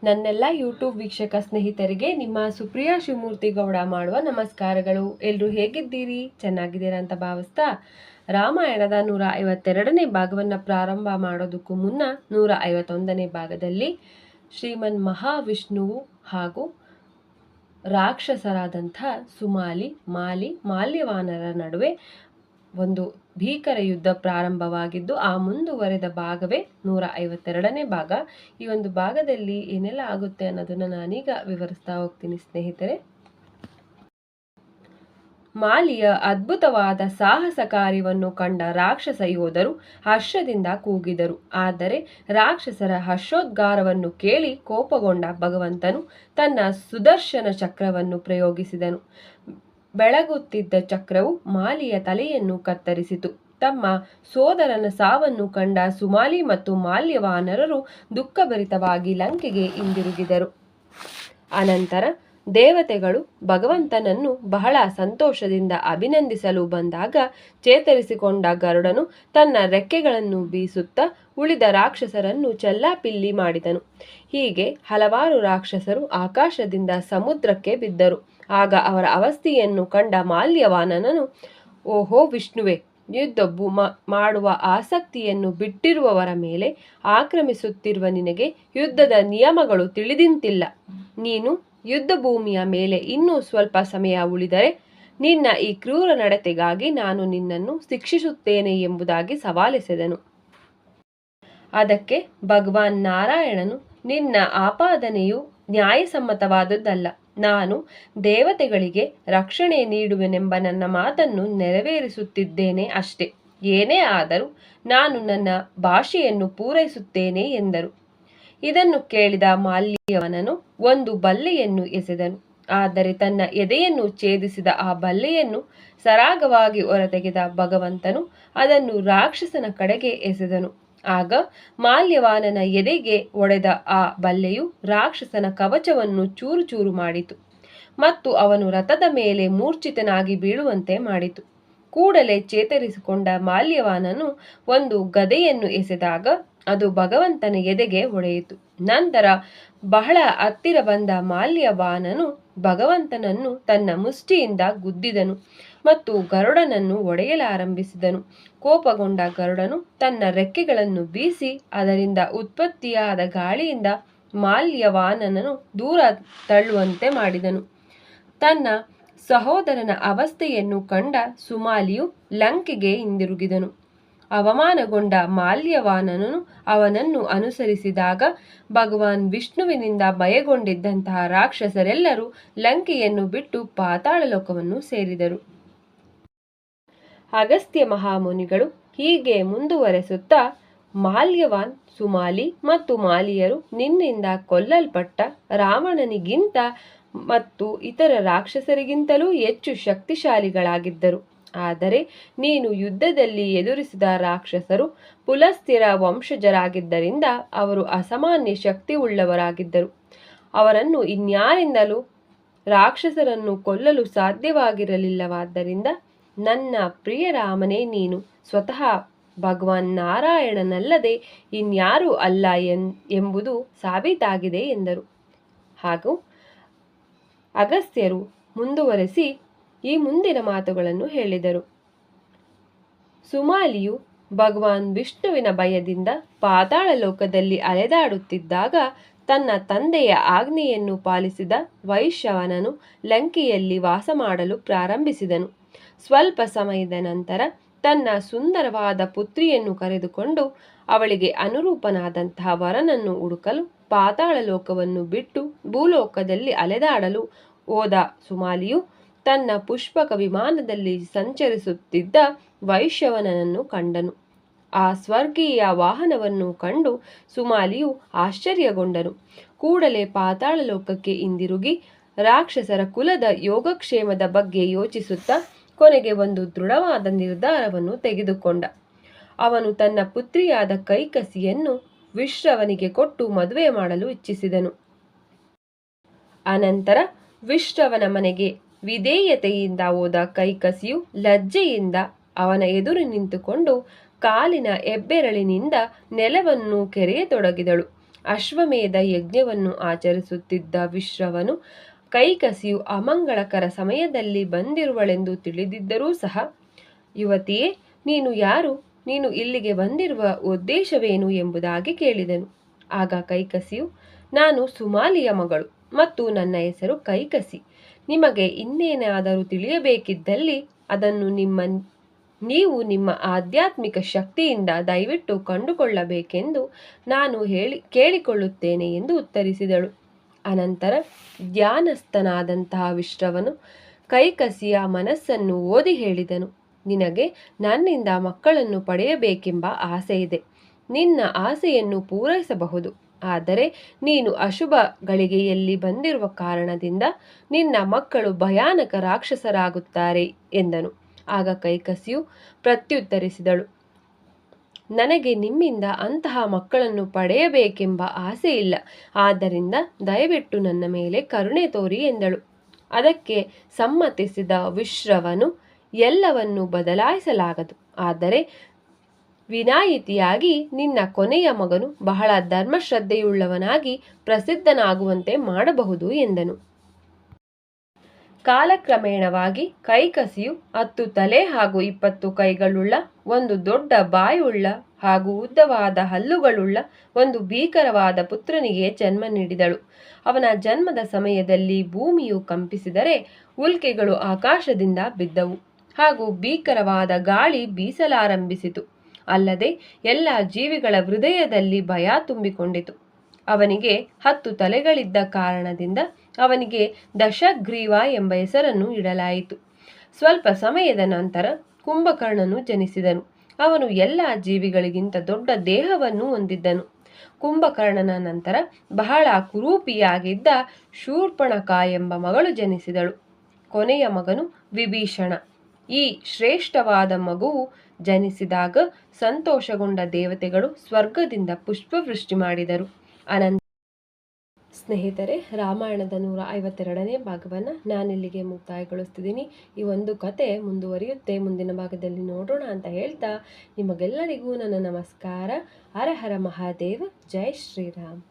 ನನ್ನೆಲ್ಲ ಯೂಟ್ಯೂಬ್ ವೀಕ್ಷಕ ಸ್ನೇಹಿತರಿಗೆ ನಿಮ್ಮ ಸುಪ್ರಿಯಾ ಶಿವಮೂರ್ತಿ ಗೌಡ ಮಾಡುವ ನಮಸ್ಕಾರಗಳು. ಎಲ್ಲರೂ ಹೇಗಿದ್ದೀರಿ? ಚೆನ್ನಾಗಿದ್ದೀರಾ ಅಂತ ಭಾವಿಸ್ತಾ ರಾಮಾಯಣದ 152ನೇ ಭಾಗವನ್ನು ಪ್ರಾರಂಭ ಮಾಡೋದಕ್ಕೂ ಮುನ್ನ 151ನೇ ಭಾಗದಲ್ಲಿ ಶ್ರೀಮನ್ ಮಹಾವಿಷ್ಣುವು ಹಾಗೂ ರಾಕ್ಷಸರಾದಂಥ ಸುಮಾಲಿ, ಮಾಲ್ಯವಾನರ ನಡುವೆ ಒಂದು ಭೀಕರ ಯುದ್ಧ ಪ್ರಾರಂಭವಾಗಿದ್ದು ಆ ಮುಂದುವರೆದ ಭಾಗವೇ 152ನೇ ಭಾಗ. ಈ ಒಂದು ಭಾಗದಲ್ಲಿ ಏನೆಲ್ಲ ಆಗುತ್ತೆ ಅನ್ನೋದನ್ನು ನಾನೀಗ ವಿವರಿಸ್ತಾ ಹೋಗ್ತೀನಿ ಸ್ನೇಹಿತರೆ. ಮಾಲಿಯ ಅದ್ಭುತವಾದ ಸಾಹಸ ಕಾರ್ಯವನ್ನು ಕಂಡ ರಾಕ್ಷಸ ಯೋಧರು ಹರ್ಷದಿಂದ ಕೂಗಿದರು. ಆದರೆ ರಾಕ್ಷಸರ ಹರ್ಷೋದ್ಗಾರವನ್ನು ಕೇಳಿ ಕೋಪಗೊಂಡ ಭಗವಂತನು ತನ್ನ ಸುದರ್ಶನ ಚಕ್ರವನ್ನು ಪ್ರಯೋಗಿಸಿದನು. ಬೆಳಗುತ್ತಿದ್ದ ಚಕ್ರವು ಮಾಲಿಯ ತಲೆಯನ್ನು ಕತ್ತರಿಸಿತು. ತಮ್ಮ ಸೋದರನ ಸಾವನ್ನು ಕಂಡ ಸುಮಾಲಿ ಮತ್ತು ಮಾಲ್ಯವಾನರರು ದುಃಖಭರಿತವಾಗಿ ಲಂಕೆಗೆ ಹಿಂದಿರುಗಿದರು. ಅನಂತರ ದೇವತೆಗಳು ಭಗವಂತನನ್ನು ಬಹಳ ಸಂತೋಷದಿಂದ ಅಭಿನಂದಿಸಲು ಬಂದಾಗ ಚೇತರಿಸಿಕೊಂಡ ಗರುಡನು ತನ್ನ ರೆಕ್ಕೆಗಳನ್ನು ಬೀಸುತ್ತಾ ಉಳಿದ ರಾಕ್ಷಸರನ್ನು ಚೆಲ್ಲಾಪಿಲ್ಲಿ ಮಾಡಿದನು. ಹೀಗೆ ಹಲವಾರು ರಾಕ್ಷಸರು ಆಕಾಶದಿಂದ ಸಮುದ್ರಕ್ಕೆ ಬಿದ್ದರು. ಆಗ ಅವರ ಅವಸ್ಥೆಯನ್ನು ಕಂಡ ಮಾಲ್ಯವಾನನನು, ಓಹೋ ವಿಷ್ಣುವೆ, ಯುದ್ಧ ಮಾಡುವ ಆಸಕ್ತಿಯನ್ನು ಬಿಟ್ಟಿರುವವರ ಮೇಲೆ ಆಕ್ರಮಿಸುತ್ತಿರುವ ನಿನಗೆ ಯುದ್ಧದ ನಿಯಮಗಳು ತಿಳಿದಿಂತಿಲ್ಲ. ನೀನು ಯುದ್ಧ ಭೂಮಿಯ ಮೇಲೆ ಇನ್ನೂ ಸ್ವಲ್ಪ ಸಮಯ ಉಳಿದರೆ ನಿನ್ನ ಈ ಕ್ರೂರ ನಡತೆಗಾಗಿ ನಾನು ನಿನ್ನನ್ನು ಶಿಕ್ಷಿಸುತ್ತೇನೆ ಎಂಬುದಾಗಿ ಸವಾಲೆಸೆದನು. ಅದಕ್ಕೆ ಭಗವಾನ್ ನಾರಾಯಣನು, ನಿನ್ನ ಆಪಾದನೆಯು ನ್ಯಾಯಸಮ್ಮತವಾದುದಲ್ಲ. ನಾನು ದೇವತೆಗಳಿಗೆ ರಕ್ಷಣೆ ನೀಡುವೆನೆಂಬ ನನ್ನ ಮಾತನ್ನು ನೆರವೇರಿಸುತ್ತಿದ್ದೇನೆ ಅಷ್ಟೇ. ಏನೇ ಆದರೂ ನಾನು ನನ್ನ ಭಾಷೆಯನ್ನು ಪೂರೈಸುತ್ತೇನೆ ಎಂದರು. ಇದನ್ನು ಕೇಳಿದ ಮಾಲ್ಯವಾನನು ಒಂದು ಬಲ್ಲೆಯನ್ನು ಎಸೆದನು. ಆದರೆ ತನ್ನ ಎದೆಯನ್ನು ಛೇದಿಸಿದ ಆ ಬಲ್ಲೆಯನ್ನು ಸರಾಗವಾಗಿ ಹೊರತೆಗೆದ ಭಗವಂತನು ಅದನ್ನು ರಾಕ್ಷಸನ ಕಡೆಗೆ ಎಸೆದನು. ಆಗ ಮಾಲ್ಯವಾನನ ಎದೆಗೆ ಒಡೆದ ಆ ಬಲ್ಲೆಯು ರಾಕ್ಷಸನ ಕವಚವನ್ನು ಚೂರು ಚೂರು ಮಾಡಿತು ಮತ್ತು ಅವನು ರಥದ ಮೇಲೆ ಮೂರ್ಛಿತನಾಗಿ ಬೀಳುವಂತೆ ಮಾಡಿತು. ಕೂಡಲೇ ಚೇತರಿಸಿಕೊಂಡ ಮಾಲ್ಯವಾನನು ಒಂದು ಗದೆಯನ್ನು ಎಸೆದಾಗ ಅದು ಭಗವಂತನ ಎದೆಗೆ ಹೊಡೆಯಿತು. ನಂತರ ಬಹಳ ಹತ್ತಿರ ಬಂದ ಮಾಲ್ಯವಾನನು ಭಗವಂತನನ್ನು ತನ್ನ ಮುಷ್ಟಿಯಿಂದ ಗುದ್ದಿದನು ಮತ್ತು ಗರುಡನನ್ನು ಒಡೆಯಲಾರಂಭಿಸಿದನು. ಕೋಪಗೊಂಡ ಗರುಡನು ತನ್ನ ರೆಕ್ಕೆಗಳನ್ನು ಬೀಸಿ ಅದರಿಂದ ಉತ್ಪತ್ತಿಯಾದ ಗಾಳಿಯಿಂದ ಮಾಲ್ಯವಾನನನ್ನು ದೂರ ತಳ್ಳುವಂತೆ ಮಾಡಿದನು. ತನ್ನ ಸಹೋದರನ ಅವಸ್ಥೆಯನ್ನು ಕಂಡ ಸುಮಾಲಿಯು ಲಂಕೆಗೆ ಹಿಂದಿರುಗಿದನು. ಅವಮಾನಗೊಂಡ ಮಾಲ್ಯವಾನನು ಅವನನ್ನು ಅನುಸರಿಸಿದಾಗ ಭಗವಾನ್ ವಿಷ್ಣುವಿನಿಂದ ಭಯಗೊಂಡಿದ್ದಂತಹ ರಾಕ್ಷಸರೆಲ್ಲರೂ ಲಂಕೆಯನ್ನು ಬಿಟ್ಟು ಪಾತಾಳ ಲೋಕವನ್ನು ಸೇರಿದರು. ಅಗಸ್ತ್ಯ ಮಹಾಮುನಿಗಳು ಹೀಗೆ ಮುಂದುವರೆಸುತ್ತಾ, ಮಾಲ್ಯವಾನ್, ಸುಮಾಲಿ ಮತ್ತು ಮಾಲಿಯರು ನಿನ್ನಿಂದ ಕೊಲ್ಲಲ್ಪಟ್ಟ ರಾವಣನಿಗಿಂತ ಮತ್ತು ಇತರ ರಾಕ್ಷಸರಿಗಿಂತಲೂ ಹೆಚ್ಚು ಶಕ್ತಿಶಾಲಿಗಳಾಗಿದ್ದರು. ಆದರೆ ನೀನು ಯುದ್ಧದಲ್ಲಿ ಎದುರಿಸಿದ ರಾಕ್ಷಸರು ಪುಲಸ್ತ್ಯರ ವಂಶಜರಾಗಿದ್ದರಿಂದ ಅವರು ಅಸಾಮಾನ್ಯ ಶಕ್ತಿ ಉಳ್ಳವರಾಗಿದ್ದರು. ಅವರನ್ನು ಇನ್ಯಾರಿಂದಲೂ ರಾಕ್ಷಸರನ್ನು ಕೊಲ್ಲಲು ಸಾಧ್ಯವಾಗಿರಲಿಲ್ಲವಾದ್ದರಿಂದ ನನ್ನ ಪ್ರಿಯ ರಾಮನೇ ನೀನು ಸ್ವತಃ ಭಗವಾನ್ ನಾರಾಯಣನಲ್ಲದೆ ಇನ್ಯಾರೂ ಅಲ್ಲ ಎಂಬುದು ಸಾಬೀತಾಗಿದೆ ಎಂದರು. ಹಾಗೂ ಅಗಸ್ತ್ಯರು ಮುಂದುವರೆಸಿ ಈ ಮುಂದಿನ ಮಾತುಗಳನ್ನು ಹೇಳಿದರು. ಸುಮಾಲಿಯು ಭಗವಾನ್ ವಿಷ್ಣುವಿನ ಭಯದಿಂದ ಪಾತಾಳ ಲೋಕದಲ್ಲಿ ಅಲೆದಾಡುತ್ತಿದ್ದಾಗ ತನ್ನ ತಂದೆಯ ಆಜ್ಞೆಯನ್ನು ಪಾಲಿಸಿದ ವೈಶ್ರವಣನು ಲಂಕೆಯಲ್ಲಿ ವಾಸ ಮಾಡಲು ಪ್ರಾರಂಭಿಸಿದನು. ಸ್ವಲ್ಪ ಸಮಯದ ನಂತರ ತನ್ನ ಸುಂದರವಾದ ಪುತ್ರಿಯನ್ನು ಕರೆದುಕೊಂಡು ಅವಳಿಗೆ ಅನುರೂಪನಾದಂತಹ ವರನನ್ನು ಹುಡುಕಲು ಪಾತಾಳ ಲೋಕವನ್ನು ಬಿಟ್ಟು ಭೂಲೋಕದಲ್ಲಿ ಅಲೆದಾಡಲು ಹೋದ ಸುಮಾಲಿಯು ತನ್ನ ಪುಷ್ಪಕ ವಿಮಾನದಲ್ಲಿ ಸಂಚರಿಸುತ್ತಿದ್ದ ವೈಶ್ರವಣನನ್ನು ಕಂಡನು. ಆ ಸ್ವರ್ಗೀಯ ವಾಹನವನ್ನು ಕಂಡು ಸುಮಾಲಿಯು ಆಶ್ಚರ್ಯಗೊಂಡನು. ಕೂಡಲೇ ಪಾತಾಳ ಲೋಕಕ್ಕೆ ಹಿಂದಿರುಗಿ ರಾಕ್ಷಸರ ಕುಲದ ಯೋಗಕ್ಷೇಮದ ಬಗ್ಗೆ ಯೋಚಿಸುತ್ತಾ ಕೊನೆಗೆ ಒಂದು ದೃಢವಾದ ನಿರ್ಧಾರವನ್ನು ತೆಗೆದುಕೊಂಡ. ಅವನು ತನ್ನ ಪುತ್ರಿಯಾದ ಕೈಕಸಿಯನ್ನು ವಿಶ್ರವನಿಗೆ ಕೊಟ್ಟು ಮದುವೆ ಮಾಡಲು ಇಚ್ಛಿಸಿದನು. ಅನಂತರ ವಿಶ್ರವನ ಮನೆಗೆ ವಿಧೇಯತೆಯಿಂದ ಹೋದ ಕೈಕಸಿಯು ಲಜ್ಜೆಯಿಂದ ಅವನ ಎದುರು ನಿಂತುಕೊಂಡು ಕಾಲಿನ ಹೆಬ್ಬೆರಳಿನಿಂದ ನೆಲವನ್ನು ಕೆರೆಯತೊಡಗಿದಳು. ಅಶ್ವಮೇಧ ಯಜ್ಞವನ್ನು ಆಚರಿಸುತ್ತಿದ್ದ ವಿಶ್ರವನು ಕೈಕಸಿಯು ಅಮಂಗಳಕರ ಸಮಯದಲ್ಲಿ ಬಂದಿರುವಳೆಂದು ತಿಳಿದಿದ್ದರೂ ಸಹ, ಯುವತಿಯೇ, ನೀನು ಯಾರು? ನೀನು ಇಲ್ಲಿಗೆ ಬಂದಿರುವ ಉದ್ದೇಶವೇನು ಎಂಬುದಾಗಿ ಕೇಳಿದನು. ಆಗ ಕೈಕಸಿಯು, ನಾನು ಸುಮಾಲಿಯ ಮಗಳು ಮತ್ತು ನನ್ನ ಹೆಸರು ಕೈಕಸಿ. ನಿಮಗೆ ಇನ್ನೇನಾದರೂ ತಿಳಿಯಬೇಕಿದ್ದಲ್ಲಿ ಅದನ್ನು ನೀವು ನಿಮ್ಮ ಆಧ್ಯಾತ್ಮಿಕ ಶಕ್ತಿಯಿಂದ ದಯವಿಟ್ಟು ಕಂಡುಕೊಳ್ಳಬೇಕೆಂದು ನಾನು ಕೇಳಿಕೊಳ್ಳುತ್ತೇನೆ ಎಂದು ಉತ್ತರಿಸಿದಳು. ಅನಂತರ ಧ್ಯಾನಸ್ಥನಾದಂತಹ ವಿಶ್ರವನು ಕೈಕಸಿಯ ಮನಸ್ಸನ್ನು ಓದಿ ಹೇಳಿದನು, ನಿನಗೆ ನನ್ನಿಂದ ಮಕ್ಕಳನ್ನು ಪಡೆಯಬೇಕೆಂಬ ಆಸೆ ಇದೆ. ನಿನ್ನ ಆಸೆಯನ್ನು ಪೂರೈಸಬಹುದು. ಆದರೆ ನೀನು ಅಶುಭ ಗಳಿಗೆಯಲ್ಲಿ ಬಂದಿರುವ ಕಾರಣದಿಂದ ನಿನ್ನ ಮಕ್ಕಳು ಭಯಾನಕ ರಾಕ್ಷಸರಾಗುತ್ತಾರೆ ಎಂದನು. ಆಗ ಕೈಕಸಿಯು ಪ್ರತ್ಯುತ್ತರಿಸಿದಳು, ನನಗೆ ನಿಮ್ಮಿಂದ ಅಂತಹ ಮಕ್ಕಳನ್ನು ಪಡೆಯಬೇಕೆಂಬ ಆಸೆ ಇಲ್ಲ. ಆದ್ದರಿಂದ ದಯವಿಟ್ಟು ನನ್ನ ಮೇಲೆ ಕರುಣೆ ತೋರಿ ಎಂದಳು. ಅದಕ್ಕೆ ಸಮ್ಮತಿಸಿದ ವಿಶ್ರವನು, ಎಲ್ಲವನ್ನು ಬದಲಾಯಿಸಲಾಗದು, ಆದರೆ ವಿನಾಯಿತಿಯಾಗಿ ನಿನ್ನ ಕೊನೆಯ ಮಗನು ಬಹಳ ಧರ್ಮಶ್ರದ್ಧೆಯುಳ್ಳವನಾಗಿ ಪ್ರಸಿದ್ಧನಾಗುವಂತೆ ಮಾಡಬಹುದು ಎಂದನು. ಕಾಲಕ್ರಮೇಣವಾಗಿ ಕೈಕಸಿಯು 10 ತಲೆ ಹಾಗೂ 20 ಕೈಗಳುಳ್ಳ, ಒಂದು ದೊಡ್ಡ ಬಾಯುಳ್ಳ ಹಾಗೂ ಉದ್ದವಾದ ಹಲ್ಲುಗಳುಳ್ಳ ಒಂದು ಭೀಕರವಾದ ಪುತ್ರನಿಗೆ ಜನ್ಮ ನೀಡಿದಳು. ಅವನ ಜನ್ಮದ ಸಮಯದಲ್ಲಿ ಭೂಮಿಯು ಕಂಪಿಸಿದರೆ ಉಲ್ಕೆಗಳು ಆಕಾಶದಿಂದ ಬಿದ್ದವು ಹಾಗೂ ಭೀಕರವಾದ ಗಾಳಿ ಬೀಸಲಾರಂಭಿಸಿತು. ಅಲ್ಲದೆ ಎಲ್ಲ ಜೀವಿಗಳ ಹೃದಯದಲ್ಲಿ ಭಯ ತುಂಬಿಕೊಂಡಿತು. ಅವನಿಗೆ 10 ತಲೆಗಳಿದ್ದ ಕಾರಣದಿಂದ ಅವನಿಗೆ ದಶಗ್ರೀವ ಎಂಬ ಹೆಸರನ್ನು ಇಡಲಾಯಿತು. ಸ್ವಲ್ಪ ಸಮಯದ ನಂತರ ಕುಂಭಕರ್ಣನು ಜನಿಸಿದನು. ಅವನು ಎಲ್ಲ ಜೀವಿಗಳಿಗಿಂತ ದೊಡ್ಡ ದೇಹವನ್ನು ಹೊಂದಿದ್ದನು. ಕುಂಭಕರ್ಣನ ನಂತರ ಬಹಳ ಕುರೂಪಿಯಾಗಿದ್ದ ಶೂರ್ಪಣಖ ಎಂಬ ಮಗಳು ಜನಿಸಿದಳು. ಕೊನೆಯ ಮಗನು ವಿಭೀಷಣ. ಈ ಶ್ರೇಷ್ಠವಾದ ಮಗುವು ಜನಿಸಿದಾಗ ಸಂತೋಷಗೊಂಡ ದೇವತೆಗಳು ಸ್ವರ್ಗದಿಂದ ಪುಷ್ಪವೃಷ್ಟಿ ಮಾಡಿದರು. ಅನಂತರ ಸ್ನೇಹಿತರೆ, ರಾಮಾಯಣದ 152ನೇ ಭಾಗವನ್ನು ನಾನಿಲ್ಲಿಗೆ ಮುಕ್ತಾಯಗೊಳಿಸ್ತಿದ್ದೀನಿ. ಈ ಒಂದು ಕತೆ ಮುಂದುವರಿಯುತ್ತೆ, ಮುಂದಿನ ಭಾಗದಲ್ಲಿ ನೋಡೋಣ ಅಂತ ಹೇಳ್ತಾ ನಿಮಗೆಲ್ಲರಿಗೂ ನನ್ನ ನಮಸ್ಕಾರ. ಹರ ಹರ ಮಹಾದೇವ. ಜೈ ಶ್ರೀರಾಮ್.